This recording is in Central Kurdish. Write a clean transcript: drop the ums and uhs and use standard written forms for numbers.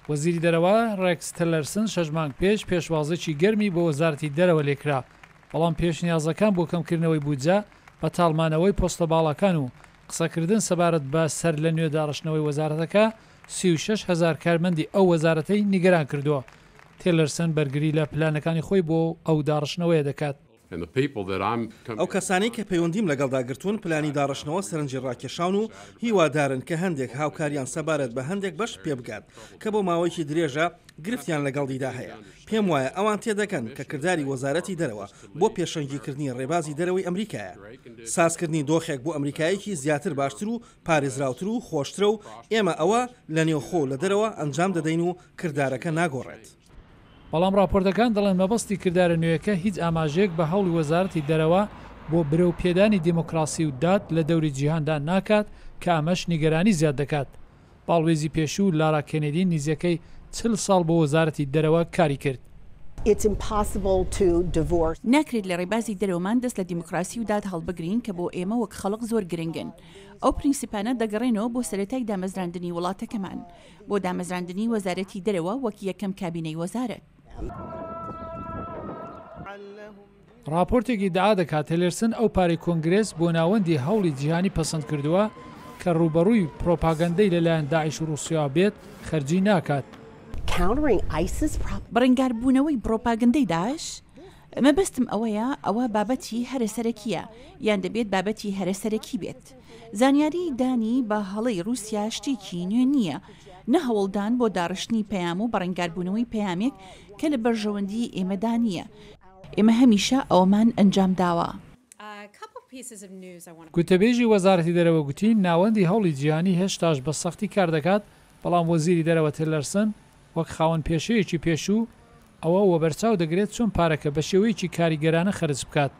وەزیری دەرەوە ڕێکس تیلەرسن 6 مانگ پێش پێشوازێکی گەرمی بۆ وەزارەتی دەرەوە لێکرا، بەڵام پێشنیازەکان بۆ کەمکردنەوەی بودجە بە تاڵمانەوەی پۆستە باڵەکان و قسەکردن سەبارەت بە سەر لە نوێ داڕشتنەوەی وەزارەتەکە 36,000 کارمەندی ئەو وەزارەتەی نیگەران کردووە. تیلەرسن بەرگری لە پلانەکانی خۆی بۆ ئەو داڕشتنەوەیە دەکات. ئەو کەسانی کە پەیوەندیم لەگەڵداگرتوون پلانی داڕشتنەوە سەرنجی ڕاکێشان و هیوادارن کە هەندێک هاوکاریان سەبارەت بە هەندێک بەش پێ بگات کە بۆ ماوەیەکی درێژە گرفتیان لەگەڵدیدا هەیە. پێم وایە ئەوان تێدەکەن کە کردداری وەزارەتی دەرەوە بۆ پێشەنگیکردنی ڕێبازی دەرەوەی ئەمریکایە، سازکردنی دۆخێک بۆ ئەمریکایەکی زیاتر باشتر و پارێزراوتر و خۆشترە و ئێمە ئەوە لە نێوخۆ لە دەرەوە ئەنجام دەدەین و کردارەکە ناگۆڕێت. بەڵام راپۆرتەکان دەڵێن مەبەستی کردارە نوێیەکە هیچ ئاماژەیەک بە هەوڵی وەزارەتی دەرەوە بۆ برەو پێدانی دیموکراسی و داد لە دەوری جیهاندا ناکات کە ئەمەش نیگەرانی زیاد دەکات. باڵوێزی پێشوو لارا کێنێدی نزیەکەی 40 ساڵ بۆ وەزارەتی دەرەوە کاری کرد. ناکرێت لە ڕێبازی دەرەوەمان دەست لە دیموکراسی و داد هەڵبگرین کە بۆ ئێمە وەک خەڵک زۆر گرنگن. ئەو پرینسیپانە دەگەڕێنەوە بۆ سەرەتای دامەزراندنی وڵاتەکەمان، بۆ دامەزراندنی وەزارەتی دەرەوە وەک یەکەم کابینەی وەزارەت. راپۆرتێکی داعا دەکات تیلەرسن ئەو پارەی کۆنگرێس بۆ ناوەندی هەوڵی جیهانی پەسەند کردووە کە ڕوبەڕووی پرۆپاگەندەی لەلایەن داعیش و رووسیا بێت خەرجی ناکات. بڕنگاربوونەوەی پرۆپاگەندەی داعش مەبەستم ئەوەیە ئەوە بابەتی هەرەسەرەکیە یان دەبێت بابەتی هەرەسەرەکی بێت. زانیاری دانی بە هەڵەی رووسیا شتێکی نوێ نییە، نە هەوڵدان بۆ داڕشتنی پەیام و بەڕنگاربوونەوەی پەیامێک کە لە بەرژەوەندی ئێمەدا نییە. ئێمە هەمیشە ئەومان ئەنجام داوە. گوتەبێژی وەزارەتی دەرەوە گوتی ناوەندی هەوڵی جیهانی هێشتاش بە سەختی کار دەکات، بەڵام وەزیری دەرەوە تیلەرسن وەک خاوەن پێشەیەکی پێشوو ئەوە وەبەرچاو دەگرێت چۆن پارەکە بە شێوەیەکی کاریگەرانە خەرج بکات.